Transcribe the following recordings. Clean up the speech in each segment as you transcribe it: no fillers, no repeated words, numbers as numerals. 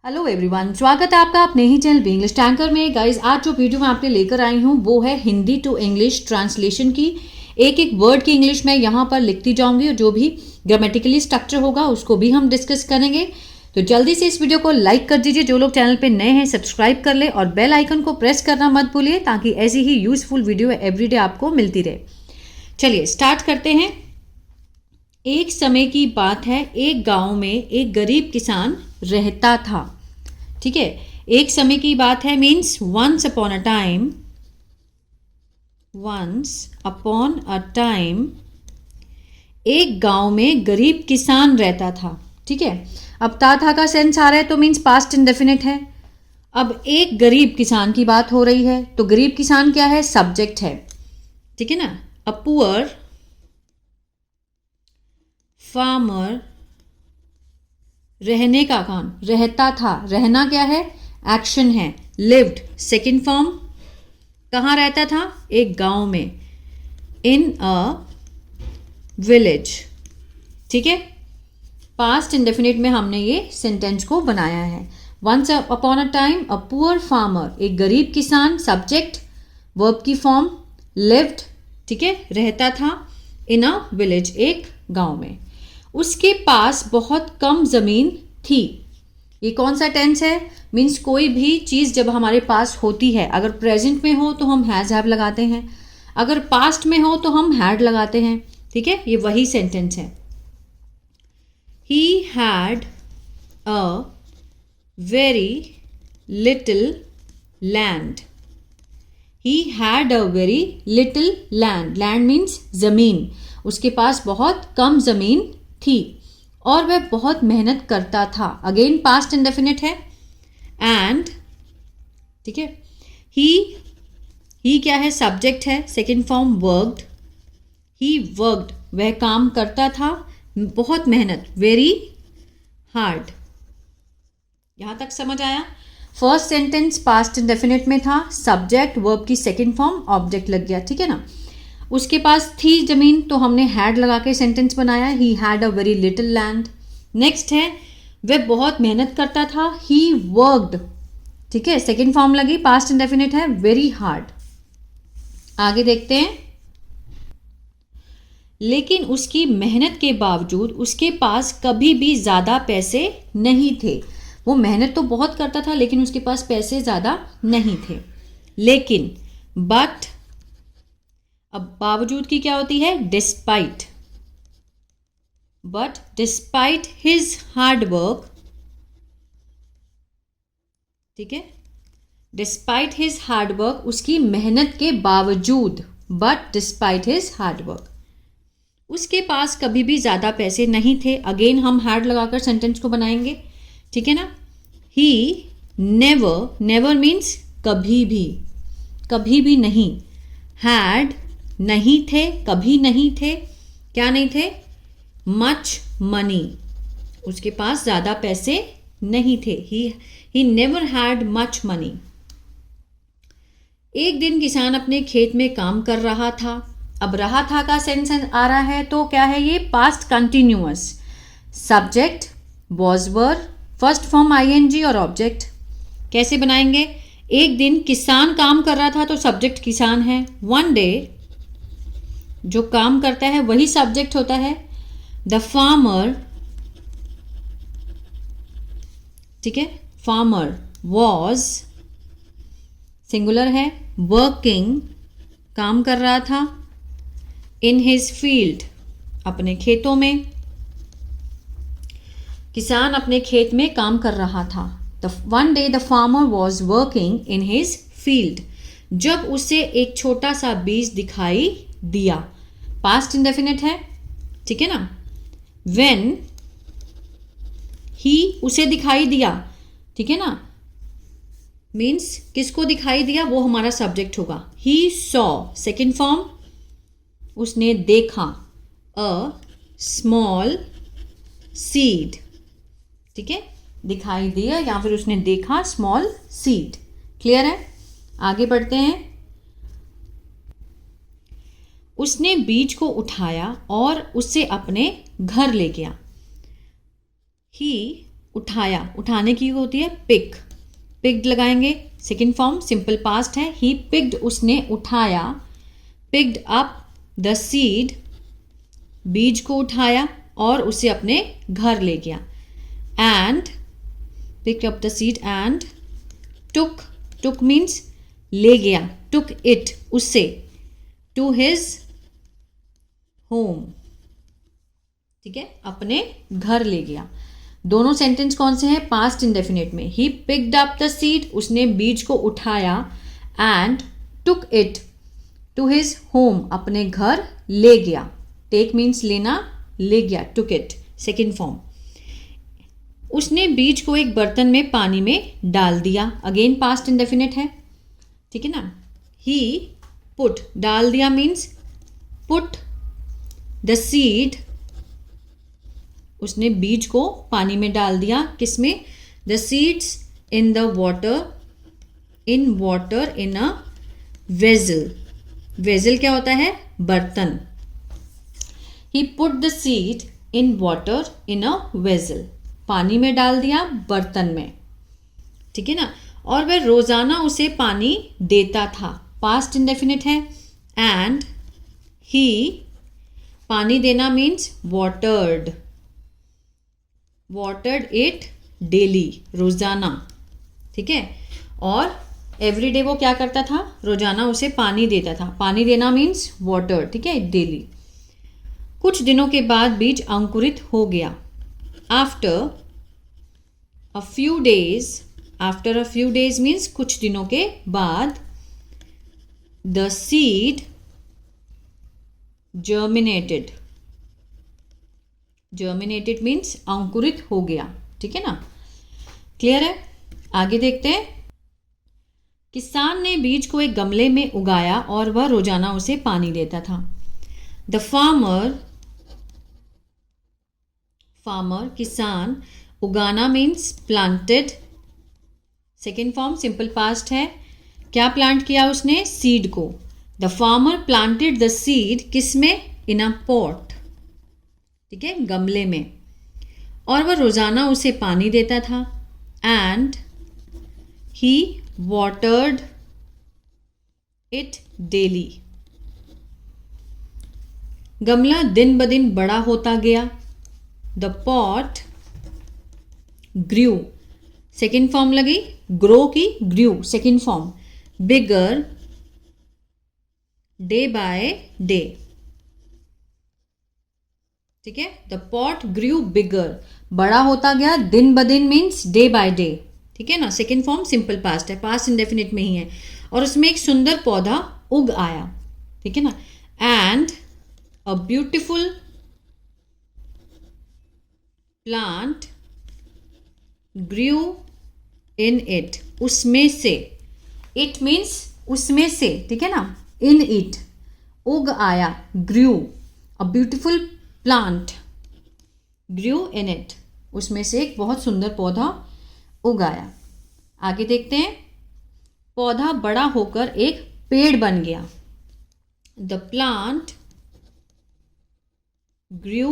Hello everyone, स्वागत है आपका अपने ही चैनल इंग्लिश टैंकर में। गाइज, आज जो वीडियो मैं आपके लेकर आई हूँ वो है हिंदी टू इंग्लिश ट्रांसलेशन की। एक एक वर्ड की इंग्लिश मैं यहाँ पर लिखती जाऊँगी और जो भी ग्रामेटिकली स्ट्रक्चर होगा उसको भी हम डिस्कस करेंगे। तो जल्दी से इस वीडियो को लाइक कर दीजिए, जो लोग चैनल पर नए हैं सब्सक्राइब कर ले और बेल आइकन को प्रेस करना मत भूलिए ताकि ऐसी ही यूजफुल वीडियो एवरीडे आपको मिलती रहे। चलिए स्टार्ट करते हैं। एक समय की बात है, एक गांव में एक गरीब किसान रहता था। ठीक है, एक समय की बात है means once upon a time एक गांव में गरीब किसान रहता था। ठीक है, अब था का सेंस आ रहा है तो मीन्स पास्ट इंडेफिनिट है। अब एक गरीब किसान की बात हो रही है तो गरीब किसान क्या है? सब्जेक्ट है। ठीक है ना। अ पुअर फार्मर, रहने का काम, रहता था, रहना क्या है? एक्शन है। लिव्ड सेकेंड फॉर्म, कहाँ रहता था? एक गांव में, इन अ विलेज। ठीक है, पास्ट इंडेफिनिट में हमने ये सेंटेंस को बनाया है। Once upon a time a poor farmer, एक गरीब किसान, सब्जेक्ट, वर्ब की फॉर्म लिव्ड। ठीक है, रहता था इन अ विलेज, एक गांव में। उसके पास बहुत कम ज़मीन थी। ये कौन सा टेंस है? मीन्स कोई भी चीज़ जब हमारे पास होती है, अगर प्रेजेंट में हो तो हम हैज़ हैव लगाते हैं, अगर पास्ट में हो तो हम हैड लगाते हैं। ठीक है, ये वही सेंटेंस है। He had a very little land. He had a very little land. Land means ज़मीन। उसके पास बहुत कम ज़मीन थी और वह बहुत मेहनत करता था। अगेन पास्ट इंडेफिनिट है। एंड ठीक है, ही क्या है? सब्जेक्ट है। Second form worked, he worked, वह काम करता था, बहुत मेहनत, वेरी हार्ड। यहां तक समझ आया? फर्स्ट सेंटेंस पास्ट इंडेफिनिट में था, सब्जेक्ट वर्ब की सेकेंड फॉर्म ऑब्जेक्ट लग गया। ठीक है ना। उसके पास थी जमीन तो हमने हैड लगा के सेंटेंस बनाया, he had a very little land. Next है, वह बहुत मेहनत करता था, ही वर्कड। ठीक है, सेकेंड फॉर्म लगी, पास्ट इंडेफिनिट है, वेरी हार्ड। आगे देखते हैं। लेकिन उसकी मेहनत के बावजूद उसके पास कभी भी ज़्यादा पैसे नहीं थे। वो मेहनत तो बहुत करता था लेकिन उसके पास पैसे ज़्यादा नहीं थे। लेकिन बट, अब बावजूद की क्या होती है? Despite. But despite his hard work, ठीक है, डिस्पाइट हिज हार्ड वर्क, उसकी मेहनत के बावजूद, but despite his hard work, उसके पास कभी भी ज़्यादा पैसे नहीं थे। अगेन हम हार्ड लगाकर सेंटेंस को बनाएंगे। ठीक है ना। ही नेवर, नेवर मीन्स कभी भी, कभी भी नहीं। हैड, नहीं थे, कभी नहीं थे, क्या नहीं थे? मच मनी, उसके पास ज़्यादा पैसे नहीं थे। He never had much money. एक दिन किसान अपने खेत में काम कर रहा था। अब रहा था का सेंस आ रहा है तो क्या है ये? Past continuous. Subject was were, first form ING और ऑब्जेक्ट। कैसे बनाएंगे? एक दिन किसान काम कर रहा था तो सब्जेक्ट किसान है। वन डे, जो काम करता है वही सब्जेक्ट होता है। द फार्मर, ठीक है, फार्मर वॉज, सिंगुलर है, वर्किंग, काम कर रहा था, इन हिज फील्ड, अपने खेतों में। किसान अपने खेत में काम कर रहा था। One day the farmer was working in his field, जब उसे एक छोटा सा बीज दिखाई दिया। पास्ट इंडेफिनिट है। ठीक है ना। व्हेन ही, उसे दिखाई दिया। ठीक है ना, मीन्स किसको दिखाई दिया? वो हमारा सब्जेक्ट होगा। ही सॉ, सेकेंड फॉर्म, उसने देखा, अ स्मॉल सीड। ठीक है, दिखाई दिया या फिर उसने देखा, स्मॉल सीड। क्लियर है? आगे बढ़ते हैं। उसने बीज को उठाया और उसे अपने घर ले गया। ही उठाया, उठाने की होती है पिक, पिक्ड लगाएंगे। सेकेंड फॉर्म सिंपल पास्ट है, ही पिक्ड उसने उठाया, पिक्ड अप द सीड बीज को उठाया और उसे अपने घर ले गया। And picked up the seed and took, took means ले गया, टुक इट उसे, टू हिज होम, ठीक है, अपने घर ले गया। दोनों सेंटेंस कौन से हैं? पास्ट इंडेफिनिट में। He picked up the seed, उसने बीज को उठाया, and took it to his home, अपने घर ले गया। टेक मीन्स लेना, ले गया, टुक इट सेकेंड फॉर्म। उसने बीज को एक बर्तन में पानी में डाल दिया, अगेन पास्ट इंडेफिनिट है, ठीक है ना। ही पुट, डाल दिया मीन्स पुट द सीड, उसने बीज को पानी में डाल दिया, किसमें? The seeds in the water, in water in a vessel, vessel क्या होता है? बर्तन। He put the seed in water in a vessel, पानी में डाल दिया बर्तन में, ठीक है ना। और वह रोजाना उसे पानी देता था, पास्ट इंडेफिनिट है। एंड ही, पानी देना means watered, watered it daily, रोजाना, ठीक है। और एवरीडे वो क्या करता था? रोजाना उसे पानी देता था, पानी देना मीन्स वाटर, ठीक है, डेली। कुछ दिनों के बाद बीज अंकुरित हो गया। After a few days, after a few days means कुछ दिनों के बाद, the seed germinated, germinated means अंकुरित हो गया, ठीक है ना। क्लियर है? आगे देखते हैं। किसान ने बीज को एक गमले में उगाया और वह रोजाना उसे पानी देता था। द फार्मर, फार्मर किसान, उगाना means planted, second form simple past है। क्या प्लांट किया उसने? सीड को। The farmer planted the seed, किसमें? इन अ पॉट, ठीक है, गमले में, और वह रोजाना उसे पानी देता था। And he watered it daily, गमला दिन ब दिन बड़ा होता गया। The pot grew, second form लगी, ग्रो की grew, second form, bigger day by day, ठीक है। द पॉट ग्रू बिगर, बड़ा होता गया दिन ब दिन मीन्स डे बाय डे, ठीक है ना। सेकेंड फॉर्म सिंपल पास्ट है, पास्ट इंडेफिनिट में ही है। और उसमें एक सुंदर पौधा उग आया, ठीक है ना। And a beautiful plant grew in it, उसमें से, इट मीन्स उसमें से, ठीक है ना। इन इट, उग आया, grew, a beautiful plant grew in it, उसमें से एक बहुत सुंदर पौधा उगाया। आगे देखते हैं। पौधा बड़ा होकर एक पेड़ बन गया। द प्लांट ग्रू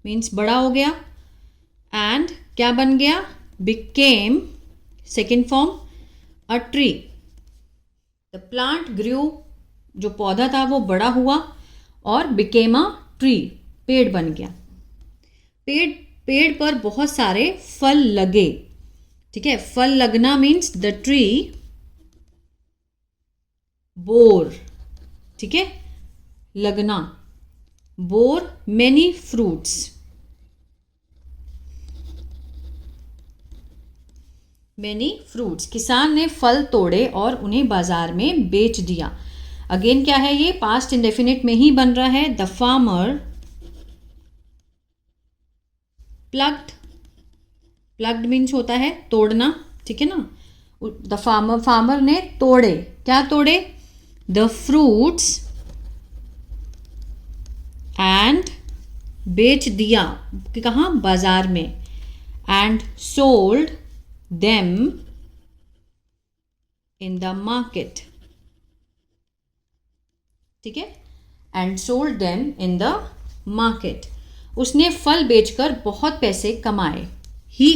मीन्स बड़ा हो गया, एंड क्या बन गया? Became, second form, a tree. The plant grew, जो पौधा था वो बड़ा हुआ और बिकेम अ ट्री, पेड़ बन गया। पेड़ पर बहुत सारे फल लगे, ठीक है। फल लगना मीन्स द ट्री बोर, ठीक है, लगना, bore many fruits, many fruits. किसान ने फल तोड़े और उन्हें बाजार में बेच दिया। अगेन क्या है ये? पास्ट इंडेफिनिट में ही बन रहा है। The farmer plucked, plucked means होता है तोड़ना, ठीक है ना। द फार्मर ने तोड़े, क्या तोड़े? द फ्रूट्स, एंड बेच दिया, कहाँ? बाजार में। And sold them in the market, ठीक है। And sold them in the market, उसने फल बेचकर बहुत पैसे कमाए। he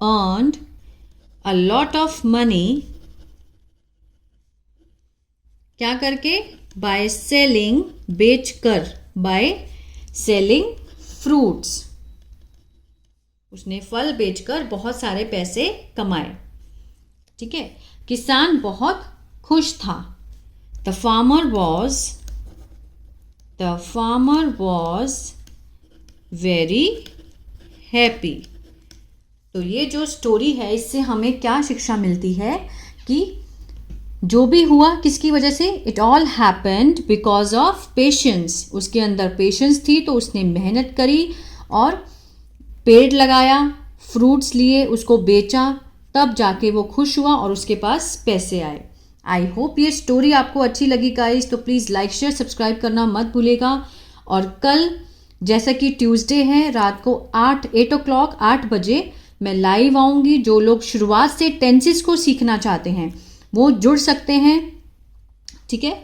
earned a lot of money, क्या करके? बाय सेलिंग, बेचकर, बाय सेलिंग फ्रूट्स, उसने फल बेचकर बहुत सारे पैसे कमाए। ठीक है, किसान बहुत खुश था। The farmer was very happy. तो ये जो स्टोरी है, इससे हमें क्या शिक्षा मिलती है कि जो भी हुआ किसकी वजह से? It all happened because of patience. उसके अंदर पेशेंस थी, तो उसने मेहनत करी और पेड़ लगाया, फ्रूट्स लिए, उसको बेचा, तब जाके वो खुश हुआ और उसके पास पैसे आए। आई होप ये स्टोरी आपको अच्छी लगी गाइस। तो प्लीज़ लाइक शेयर सब्सक्राइब करना मत भूलेगा। और कल जैसा कि ट्यूसडे है, रात को 8 बजे मैं लाइव आऊँगी। जो लोग शुरुआत से टेंसेस को सीखना चाहते हैं वो जुड़ सकते हैं। ठीक है,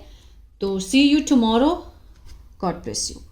तो see you tomorrow. God bless you.